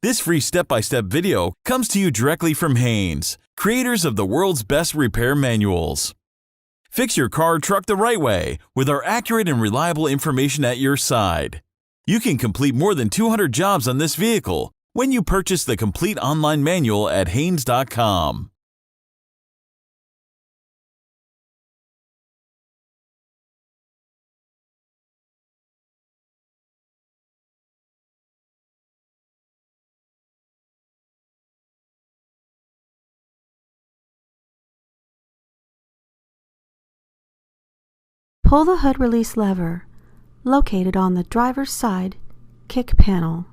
This free step-by-step video comes to you directly from Haynes, creators of the world's best repair manuals. Fix your car or truck the right way with our accurate and reliable information at your side. You can complete more than 200 jobs on this vehicle when you purchase the complete online manual at Haynes.com. Pull the hood release lever, located on the driver's side kick panel.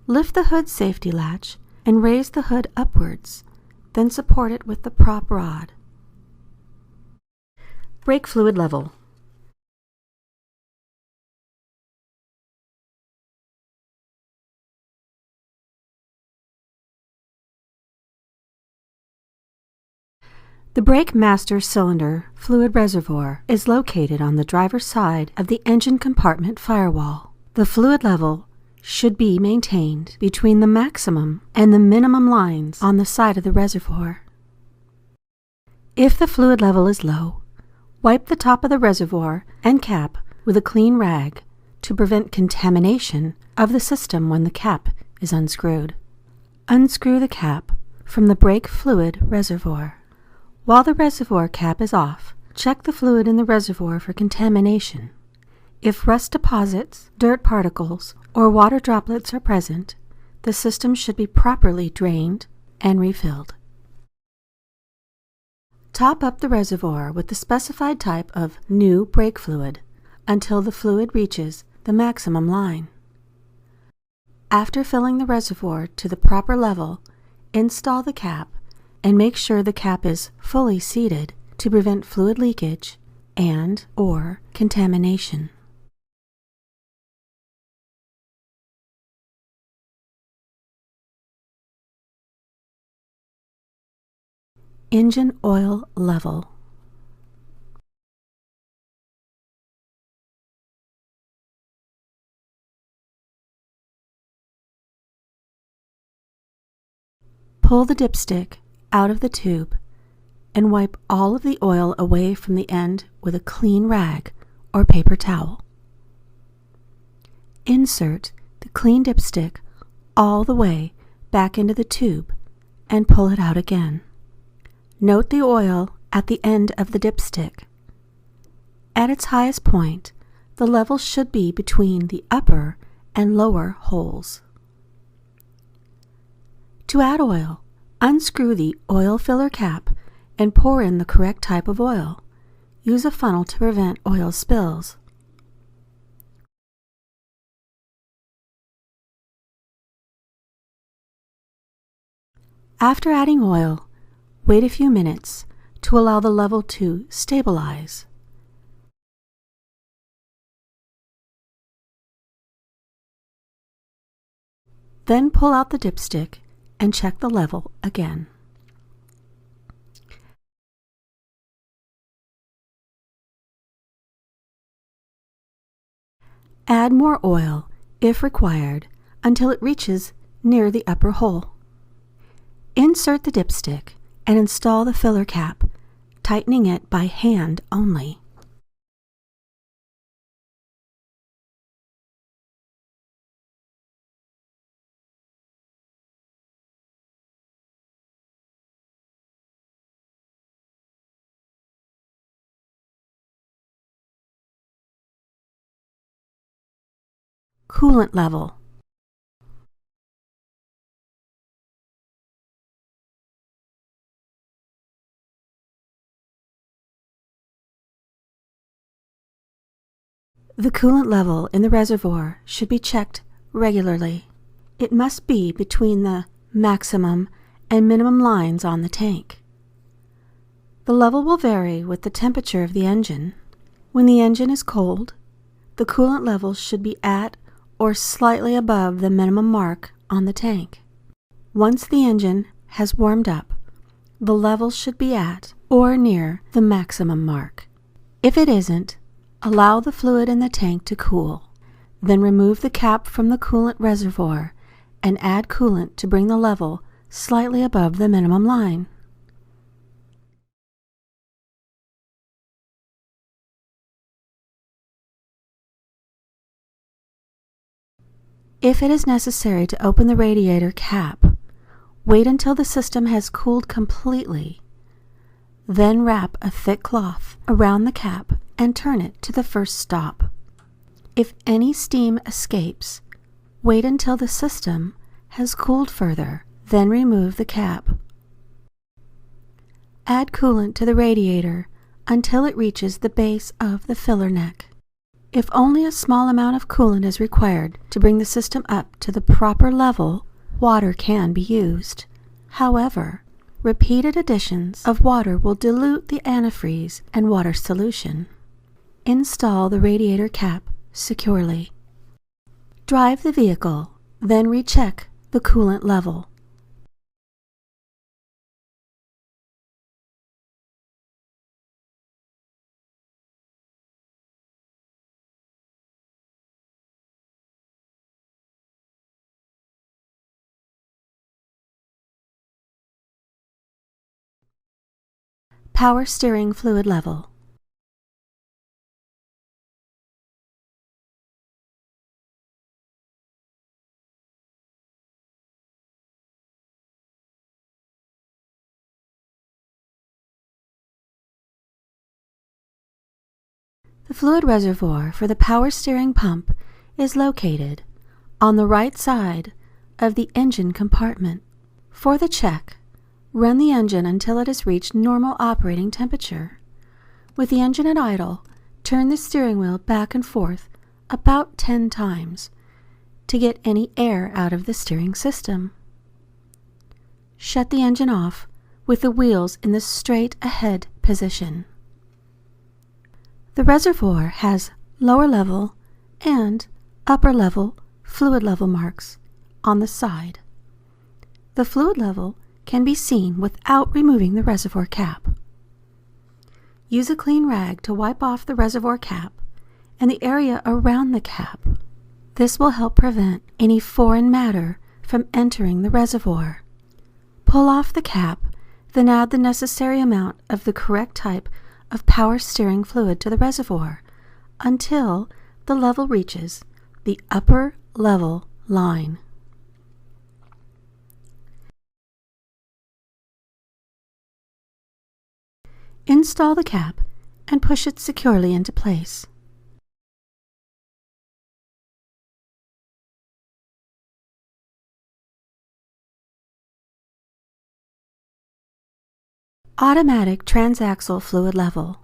Lift the hood safety latch and raise the hood upwards, then support it with the prop rod. Brake fluid level. The brake master cylinder fluid reservoir is located on the driver's side of the engine compartment firewall. The fluid level should be maintained between the maximum and the minimum lines on the side of the reservoir. If the fluid level is low, wipe the top of the reservoir and cap with a clean rag to prevent contamination of the system when the cap is unscrewed. Unscrew the cap from the brake fluid reservoir. While the reservoir cap is off, check the fluid in the reservoir for contamination. If rust deposits, dirt particles, or water droplets are present, the system should be properly drained and refilled. Top up the reservoir with the specified type of new brake fluid until the fluid reaches the maximum line. After filling the reservoir to the proper level, install the cap and make sure the cap is fully seated to prevent fluid leakage and/or contamination. Engine oil level. Pull the dipstick out of the tube and wipe all of the oil away from the end with a clean rag or paper towel. Insert the clean dipstick all the way back into the tube and pull it out again. Note the oil at the end of the dipstick. At its highest point, the level should be between the upper and lower holes. To add oil, unscrew the oil filler cap and pour in the correct type of oil. Use a funnel to prevent oil spills. After adding oil, wait a few minutes to allow the level to stabilize. Then pull out the dipstick and check the level again. Add more oil, if required, until it reaches near the upper hole. Insert the dipstick and install the filler cap, tightening it by hand only. Coolant level. The coolant level in the reservoir should be checked regularly. It must be between the maximum and minimum lines on the tank. The level will vary with the temperature of the engine. When the engine is cold, the coolant level should be at or slightly above the minimum mark on the tank. Once the engine has warmed up, the level should be at or near the maximum mark. If it isn't, allow the fluid in the tank to cool. Then remove the cap from the coolant reservoir and add coolant to bring the level slightly above the minimum line. If it is necessary to open the radiator cap, wait until the system has cooled completely. Then wrap a thick cloth around the cap and turn it to the first stop. If any steam escapes, wait until the system has cooled further, then remove the cap. Add coolant to the radiator until it reaches the base of the filler neck. If only a small amount of coolant is required to bring the system up to the proper level, water can be used. However, repeated additions of water will dilute the antifreeze and water solution. Install the radiator cap securely. Drive the vehicle, then recheck the coolant level. Power steering fluid level. The fluid reservoir for the power steering pump is located on the right side of the engine compartment. For the check, run the engine until it has reached normal operating temperature. With the engine at idle, turn the steering wheel back and forth about 10 times to get any air out of the steering system. Shut the engine off with the wheels in the straight ahead position. The reservoir has lower level and upper level fluid level marks on the side. The fluid level can be seen without removing the reservoir cap. Use a clean rag to wipe off the reservoir cap and the area around the cap. This will help prevent any foreign matter from entering the reservoir. Pull off the cap, then add the necessary amount of the correct type of power steering fluid to the reservoir until the level reaches the upper level line. Install the cap and push it securely into place. Automatic transaxle fluid level.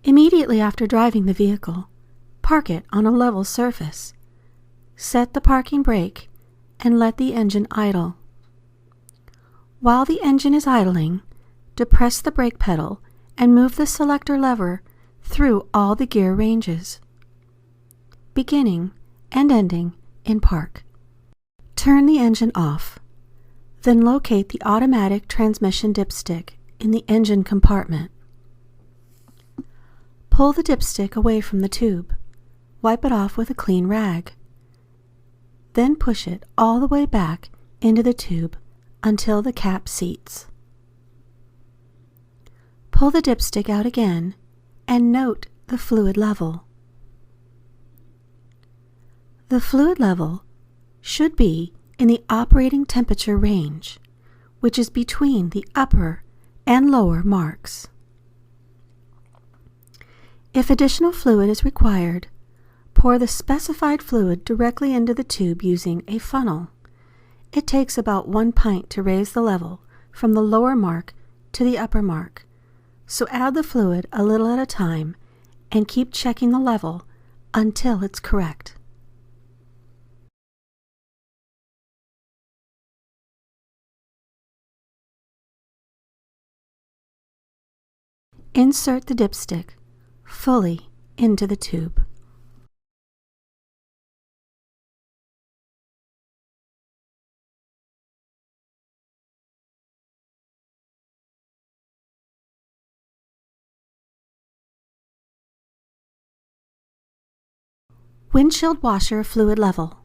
Immediately after driving the vehicle, park it on a level surface. Set the parking brake and let the engine idle. While the engine is idling, depress the brake pedal and move the selector lever through all the gear ranges, beginning and ending in park. Turn the engine off, then locate the automatic transmission dipstick in the engine compartment. Pull the dipstick away from the tube. Wipe it off with a clean rag. Then push it all the way back into the tube until the cap seats. Pull the dipstick out again and note the fluid level. The fluid level should be in the operating temperature range, which is between the upper and lower marks. If additional fluid is required, pour the specified fluid directly into the tube using a funnel. It takes about 1 pint to raise the level from the lower mark to the upper mark, so add the fluid a little at a time and keep checking the level until it's correct. Insert the dipstick fully into the tube. Windshield washer fluid level.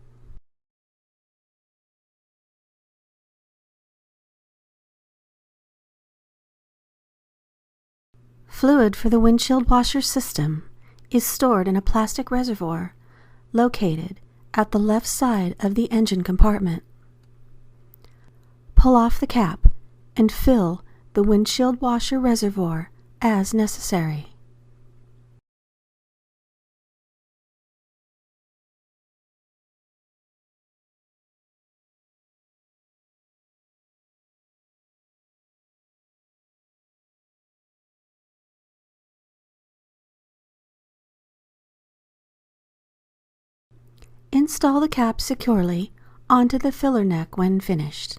Fluid for the windshield washer system is stored in a plastic reservoir located at the left side of the engine compartment. Pull off the cap and fill the windshield washer reservoir as necessary. Install the cap securely onto the filler neck when finished.